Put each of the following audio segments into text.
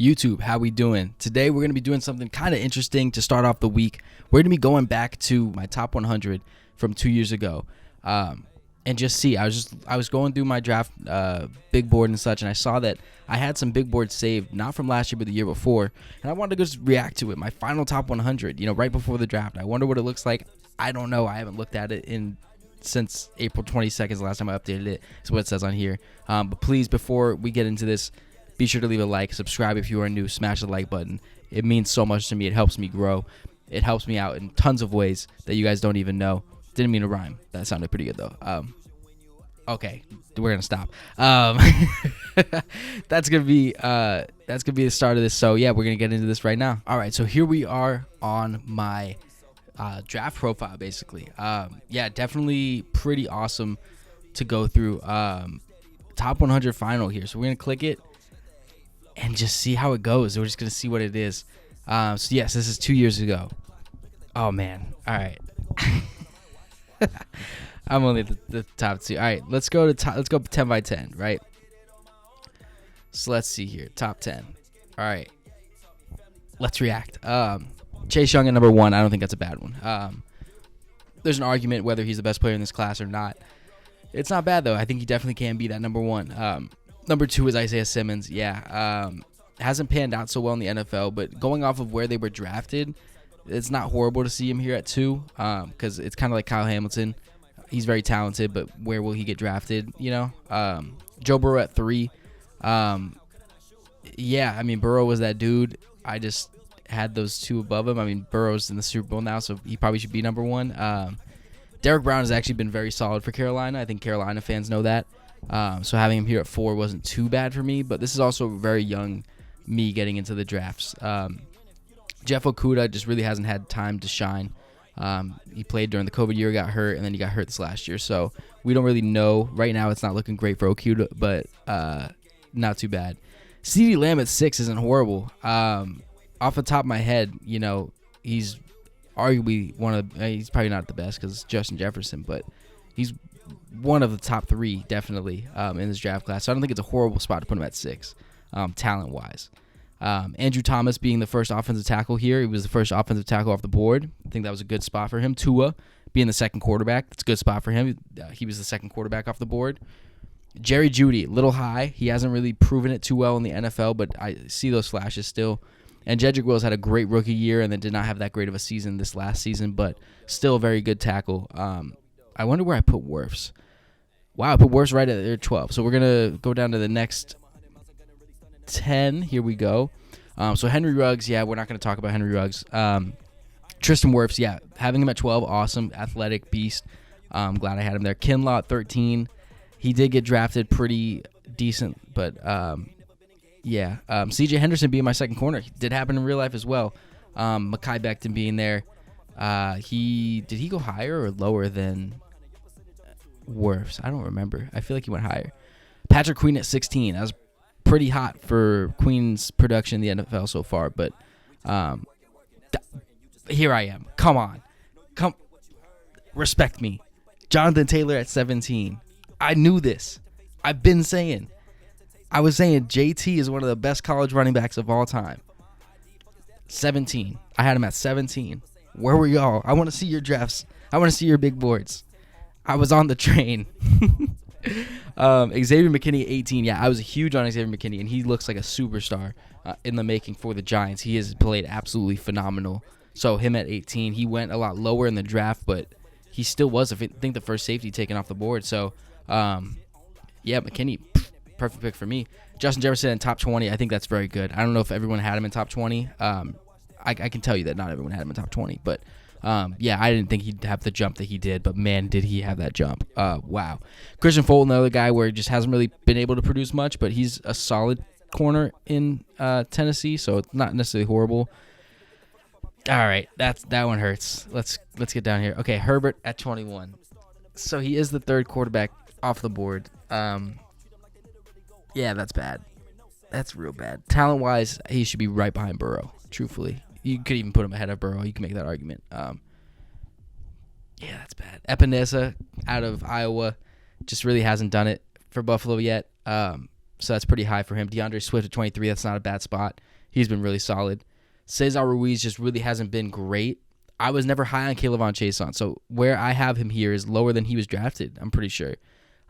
YouTube, how we doing? Today we're going to be doing something kind of interesting to start off the week. We're going to be going back to my top 100 from 2 years ago, and just see. I was going through my draft big board and such, and I saw that I had some big boards saved, not from last year but the year before, and I wanted to just react to it. My final top 100, right before the draft. I wonder what it looks like. I don't know. I haven't looked at it since April 22nd, the last time I updated it. Is what it says on here. But please, before we get into this, be sure to leave a like, subscribe if you are new, smash the like button. It means so much to me. It helps me grow. It helps me out in tons of ways that you guys don't even know. Didn't mean to rhyme. That sounded pretty good though. Okay, we're gonna stop. That's gonna be the start of this. So yeah, we're gonna get into this right now. All right, so here we are on my draft profile, basically. Yeah, definitely pretty awesome to go through. Top 100 final here. So we're gonna click it and just see how it goes. We're just going to see what it is. So, yes, this is 2 years ago. Oh, man. All right. I'm only the top two. All right, let's go 10 by 10, right? So, let's see here. Top 10. All right. Let's react. Chase Young at number 1. I don't think that's a bad one. There's an argument whether he's the best player in this class or not. It's not bad, though. I think he definitely can be that number 1. Number 2 is Isaiah Simmons. Yeah, hasn't panned out so well in the NFL, but going off of where they were drafted, it's not horrible to see him here at 2, because it's kind of like Kyle Hamilton. He's very talented, but where will he get drafted, Joe Burrow at 3. Yeah, I mean, Burrow was that dude. I just had those two above him. I mean, Burrow's in the Super Bowl now, so he probably should be number 1. Derrick Brown has actually been very solid for Carolina. I think Carolina fans know that. So having him here at 4 wasn't too bad for me, but this is also very young me getting into the drafts. Jeff Okuda just really hasn't had time to shine. He played during the COVID year, got hurt, and then he got hurt this last year. So we don't really know. Right now it's not looking great for Okuda, but not too bad. CeeDee Lamb at 6 isn't horrible. Off the top of my head, he's arguably he's probably not the best because it's Justin Jefferson, but he's one of the top 3 definitely in this draft class. So I don't think it's a horrible spot to put him at 6, talent-wise. Andrew Thomas being the first offensive tackle here. He was the first offensive tackle off the board. I think that was a good spot for him. Tua being the second quarterback. That's a good spot for him. He was the second quarterback off the board. Jerry Jeudy, a little high. He hasn't really proven it too well in the NFL, but I see those flashes still. And Jedrick Wills had a great rookie year and then did not have that great of a season this last season, but still a very good tackle. I wonder where I put Wirfs. Wow, I put Wirfs right at 12. So we're going to go down to the next 10. Here we go. So Henry Ruggs, yeah, we're not going to talk about Henry Ruggs. Tristan Wirfs, yeah, having him at 12, awesome, athletic beast. I'm glad I had him there. Kinlaw at 13. He did get drafted pretty decent, but yeah. CJ Henderson being my second corner. It did happen in real life as well. Mekhi Becton being there. Did he go higher or lower than Wirfs? I don't remember. I feel like he went higher. Patrick Queen at 16. That was pretty hot for Queen's production in the NFL so far, but here I am. Come on. Respect me. Jonathan Taylor at 17. I knew this. I've been saying. I was saying JT is one of the best college running backs of all time. 17. I had him at 17. Where were y'all? I want to see your drafts. I want to see your big boards. I was on the train. Xavier McKinney at 18. Yeah, I was huge on Xavier McKinney, and he looks like a superstar in the making for the Giants. He has played absolutely phenomenal. So him at 18, he went a lot lower in the draft, but he still was, I think, the first safety taken off the board. So, yeah, McKinney, perfect pick for me. Justin Jefferson in top 20, I think that's very good. I don't know if everyone had him in top 20. I can tell you that not everyone had him in top 20, but yeah, I didn't think he'd have the jump that he did, but man, did he have that jump. Wow. Christian Fulton, another guy where he just hasn't really been able to produce much, but he's a solid corner in Tennessee, so it's not necessarily horrible. All right, that one hurts. Let's get down here. Okay, Herbert at 21. So he is the third quarterback off the board. Yeah, that's bad. That's real bad. Talent-wise, he should be right behind Burrow, truthfully. You could even put him ahead of Burrow. You can make that argument. Yeah, that's bad. Epinesa out of Iowa just really hasn't done it for Buffalo yet. So that's pretty high for him. DeAndre Swift at 23. That's not a bad spot. He's been really solid. Cesar Ruiz just really hasn't been great. I was never high on Kayvon Chason. So where I have him here is lower than he was drafted, I'm pretty sure.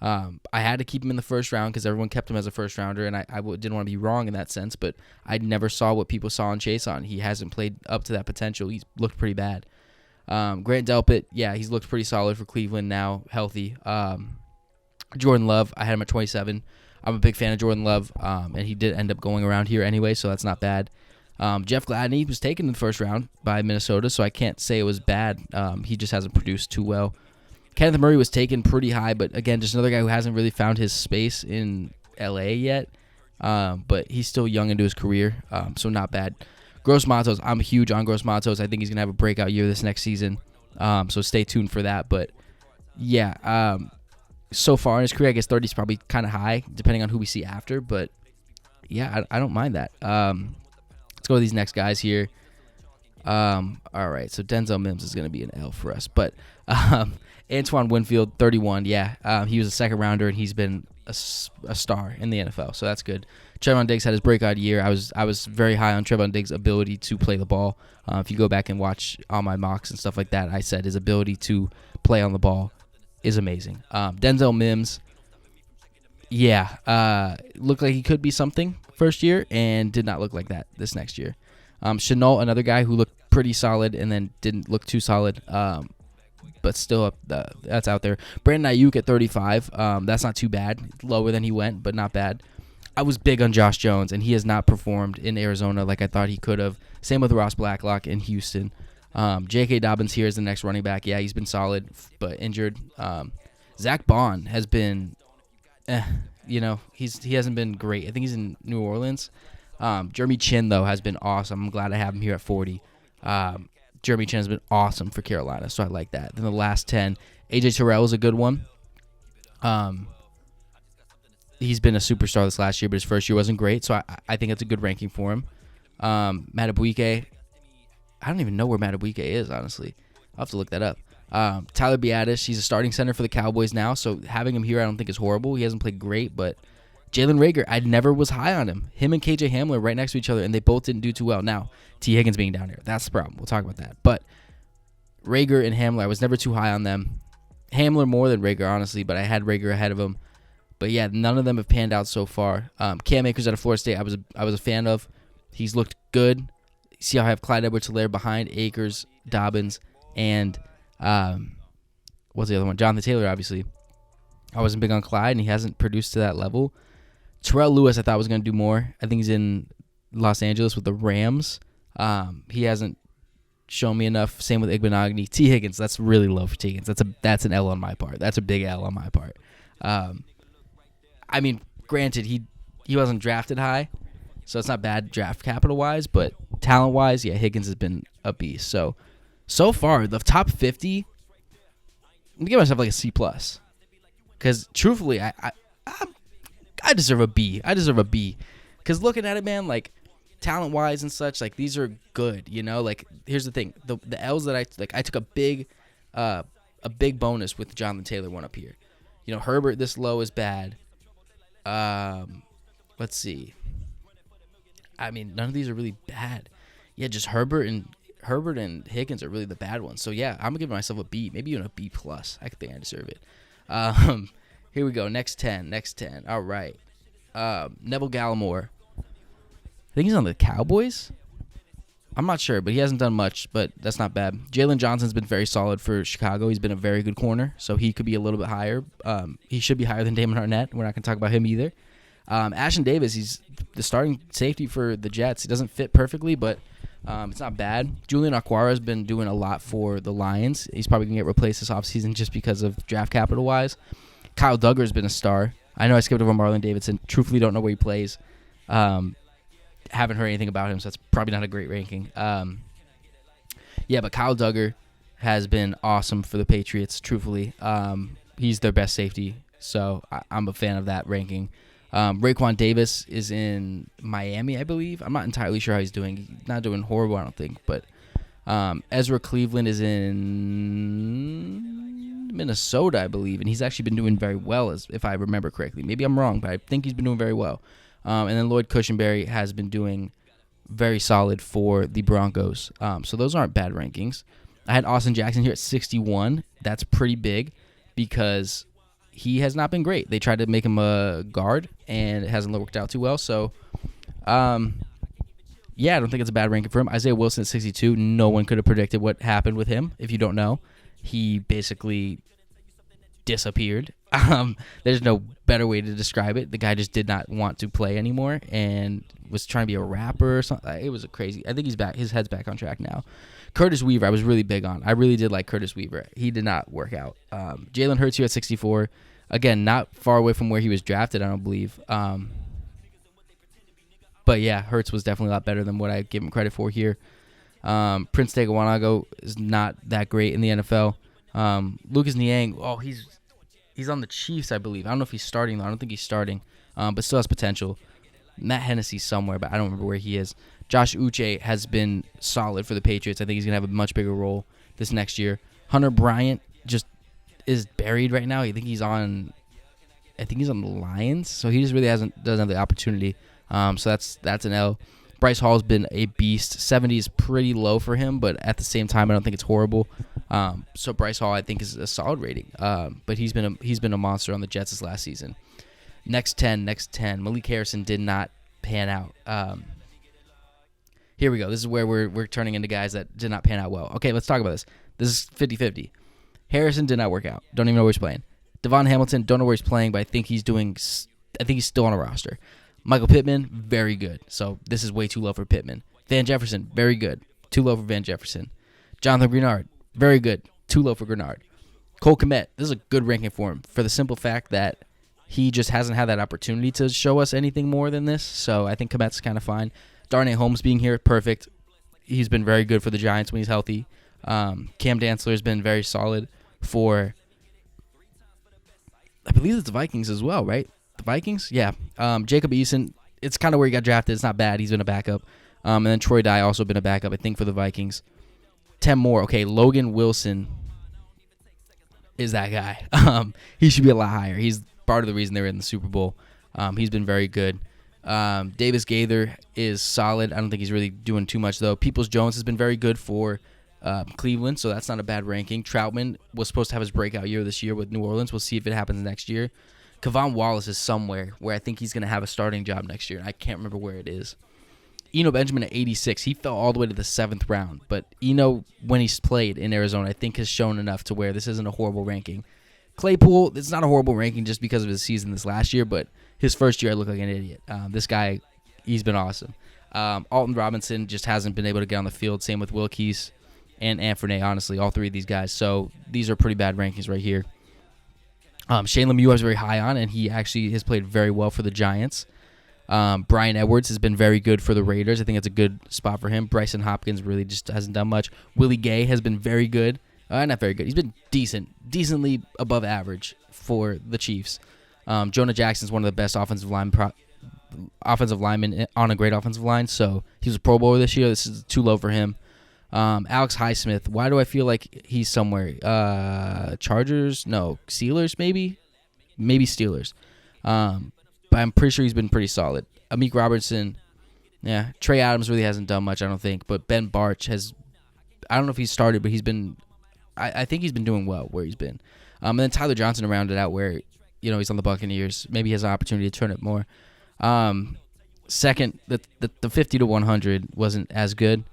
I had to keep him in the first round because everyone kept him as a first rounder, and I didn't want to be wrong in that sense, but I never saw what people saw in Chason. He hasn't played up to that potential. He's looked pretty bad. Grant Delpit, yeah, he's looked pretty solid for Cleveland now, healthy. Jordan Love, I had him at 27. I'm a big fan of Jordan Love, and he did end up going around here anyway, so that's not bad. Jeff Gladney was taken in the first round by Minnesota, so I can't say it was bad. He just hasn't produced too well. Kenneth Murray was taken pretty high, but again, just another guy who hasn't really found his space in L.A. yet, but he's still young into his career, so not bad. Gross Matos, I'm huge on Gross Matos. I think he's going to have a breakout year this next season, so stay tuned for that. But, yeah, so far in his career, I guess 30 is probably kind of high, depending on who we see after, but, yeah, I don't mind that. Let's go to these next guys here. All right, so Denzel Mims is going to be an L for us, but Antoine Winfield, 31, yeah, he was a second rounder, and he's been a star in the NFL, so that's good. Trevon Diggs had his breakout year. I was very high on Trevon Diggs' ability to play the ball. If you go back and watch all my mocks and stuff like that, I said his ability to play on the ball is amazing. Denzel Mims, yeah, looked like he could be something first year and did not look like that this next year. Chenault, another guy who looked pretty solid and then didn't look too solid, but still that's out there. Brandon Nyuk at 35, that's not too bad. Lower than he went, but not bad. I was big on Josh Jones, and he has not performed in Arizona like I thought he could have. Same with Ross Blacklock in Houston. J.K. Dobbins here is the next running back. Yeah, he's been solid, but injured. Zach Bond has been, he hasn't been great. I think he's in New Orleans. Jeremy Chin, though, has been awesome. I'm glad I have him here at 40. Jeremy Chin has been awesome for Carolina, so I like that. Then the last 10, A.J. Tyrell is a good one. He's been a superstar this last year, but his first year wasn't great, so I think it's a good ranking for him. Matabuike, I don't even know where Matabuike is, honestly. I'll have to look that up. Tyler Beattis, he's a starting center for the Cowboys now, so having him here I don't think is horrible. He hasn't played great, but Jalen Reagor, I never was high on him. Him and KJ Hamler right next to each other, and they both didn't do too well. Now, T. Higgins being down here, that's the problem. We'll talk about that. But Reagor and Hamler, I was never too high on them. Hamler more than Reagor, honestly, but I had Reagor ahead of him. But yeah, none of them have panned out so far. Cam Akers out of Florida State, I was a fan of. He's looked good. See how I have Clyde Edwards-Helaire behind Akers, Dobbins, and what's the other one? Jonathan Taylor, obviously. I wasn't big on Clyde, and he hasn't produced to that level. Terrell Lewis, I thought was going to do more. I think he's in Los Angeles with the Rams. He hasn't shown me enough. Same with Igbenogany. T. Higgins, that's really low for T. Higgins. That's an L on my part. That's a big L on my part. I mean, granted, he wasn't drafted high, so it's not bad draft capital-wise, but talent-wise, yeah, Higgins has been a beast. So far, the top 50, I'm going to give myself like a C+. Because, truthfully, I deserve a B. I deserve a B. Because looking at it, man, like, talent-wise and such, like, these are good, you know? Like, here's the thing. The L's that I took a big bonus with Jonathan Taylor one up here. You know, Herbert this low is bad. Let's see. I mean, none of these are really bad. Yeah, just Herbert and Higgins are really the bad ones. So yeah, I'm gonna give myself a B, maybe even a B+. I think I deserve it. Here we go. Next 10. All right. Neville Gallimore. I think he's on the Cowboys. I'm not sure, but he hasn't done much, but that's not bad. Jalen Johnson's been very solid for Chicago. He's been a very good corner, so he could be a little bit higher. He should be higher than Damon Arnett. We're not going to talk about him either. Ashton Davis, he's the starting safety for the Jets. He doesn't fit perfectly, but it's not bad. Julian Okwara has been doing a lot for the Lions. He's probably going to get replaced this offseason just because of draft capital-wise. Kyle Duggar has been a star. I know I skipped over Marlon Davidson. Truthfully, don't know where he plays. Haven't heard anything about him, so that's probably not a great ranking. Yeah, but Kyle Duggar has been awesome for the Patriots, truthfully. He's their best safety, so I'm a fan of that ranking. Raekwon Davis is in Miami, I believe. I'm not entirely sure how he's doing. He's not doing horrible, I don't think. But Ezra Cleveland is in Minnesota, I believe, and he's actually been doing very well, as if I remember correctly. Maybe I'm wrong, but I think he's been doing very well. And then Lloyd Cushenberry has been doing very solid for the Broncos. So those aren't bad rankings. I had Austin Jackson here at 61. That's pretty big because he has not been great. They tried to make him a guard, and it hasn't worked out too well. So, yeah, I don't think it's a bad ranking for him. Isaiah Wilson at 62. No one could have predicted what happened with him. If you don't know, he basically disappeared. There's no better way to describe it. The guy just did not want to play anymore and was trying to be a rapper or something. It was crazy. I think he's back. His head's back on track now. Curtis Weaver, I was really big on. I really did like Curtis Weaver. He did not work out. Jalen Hurts here at 64. Again, not far away from where he was drafted, I don't believe. But yeah, Hurts was definitely a lot better than what I give him credit for here. Prince Tegawanago is not that great in the NFL. Lucas Niang, he's on the Chiefs, I believe. I don't know if he's starting, though. I don't think he's starting, but still has potential. Matt Hennessy somewhere, but I don't remember where he is. Josh Uche has been solid for the Patriots. I think he's going to have a much bigger role this next year. Hunter Bryant just is buried right now. I think he's on the Lions, so he just really doesn't have the opportunity. So that's an L. Bryce Hall has been a beast. 70 is pretty low for him, but at the same time, I don't think it's horrible. So Bryce Hall, I think, is a solid rating. But he's been a monster on the Jets this last season. Next 10. Malik Harrison did not pan out. Here we go. This is where we're turning into guys that did not pan out well. Okay, let's talk about this. This is 50-50. Harrison did not work out. Don't even know where he's playing. Devon Hamilton, don't know where he's playing, but I think he's still on a roster. Michael Pittman, very good. So this is way too low for Pittman. Van Jefferson, very good. Too low for Van Jefferson. Jonathan Greenard, very good. Too low for Greenard. Cole Kmet, this is a good ranking for him for the simple fact that he just hasn't had that opportunity to show us anything more than this. So I think Kmet's kind of fine. Darnay Holmes being here, perfect. He's been very good for the Giants when he's healthy. Cam Dantzler has been very solid for, I believe it's the Vikings as well, right? The Vikings? Yeah. Jacob Eason, it's kind of where he got drafted. It's not bad. He's been a backup. And then Troy Dye also been a backup, I think, for the Vikings. 10 more. Okay, Logan Wilson is that guy. He should be a lot higher. He's part of the reason they were in the Super Bowl. He's been very good. Davis Gaither is solid. I don't think he's really doing too much, though. Peoples-Jones has been very good for Cleveland, so that's not a bad ranking. Troutman was supposed to have his breakout year this year with New Orleans. We'll see if it happens next year. Kevon Wallace is somewhere where I think he's going to have a starting job next year, and I can't remember where it is. Eno Benjamin at 86. He fell all the way to the 7th round, but Eno, when he's played in Arizona, I think has shown enough to where this isn't a horrible ranking. Claypool, it's not a horrible ranking just because of his season this last year, but his first year I looked like an idiot. This guy, he's been awesome. Alton Robinson just hasn't been able to get on the field. Same with Wilkes and Anfernay, honestly, all three of these guys. So these are pretty bad rankings right here. Shane Lemieux I was very high on, and he actually has played very well for the Giants. Brian Edwards has been very good for the Raiders. I think it's a good spot for him. Bryson Hopkins really just hasn't done much. Willie Gay has been very good. Not very good. He's been decently above average for the Chiefs. Jonah Jackson is one of the best offensive linemen on a great offensive line, so he was a Pro Bowler this year. This is too low for him. Alex Highsmith, why do I feel like he's somewhere? Chargers? No. Steelers, maybe? Maybe Steelers. But I'm pretty sure he's been pretty solid. Amik Robertson, yeah. Trey Adams really hasn't done much, I don't think. But Ben Barch has, I don't know if he's started, but he's been, I think he's been doing well where he's been. And then Tyler Johnson rounded out where, he's on the Buccaneers. Maybe he has an opportunity to turn it more. Second, the 50 to 100 wasn't as good.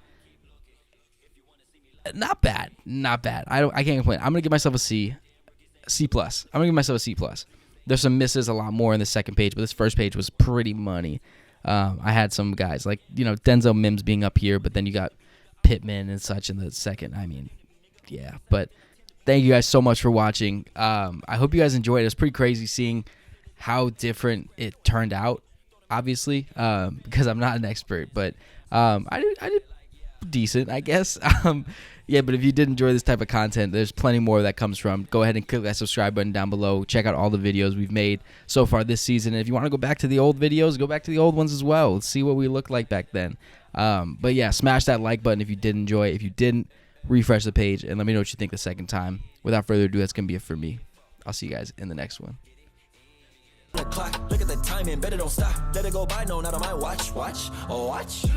Not bad. I can't complain. I'm gonna give myself a C+. I'm gonna give myself a C+. There's some misses, a lot more in the second page, but this first page was pretty money. I had some guys like Denzel Mims being up here, but then you got Pittman and such in the second. I mean, yeah. But thank you guys so much for watching. I hope you guys enjoyed it. It was pretty crazy seeing how different it turned out. Obviously, because I'm not an expert, but I did decent, I guess. Yeah, but if you did enjoy this type of content, there's plenty more that comes from. Go ahead and click that subscribe button down below. Check out all the videos we've made so far this season. And if you want to go back to the old videos, go back to the old ones as well. Let's see what we looked like back then. But yeah, smash that like button if you did enjoy it. If you didn't, refresh the page, and let me know what you think the second time. Without further ado, that's going to be it for me. I'll see you guys in the next one. The clock, look at the timing, better don't stop. Let it go by, no, not on my watch.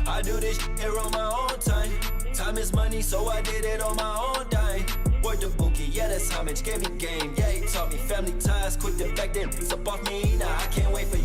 I do this here on my own time. Time is money, so I did it on my own dime. Word to Bookie, yeah, that's homage, gave me game. Yeah, he taught me family ties, quick to back them. It's up off me, now I can't wait for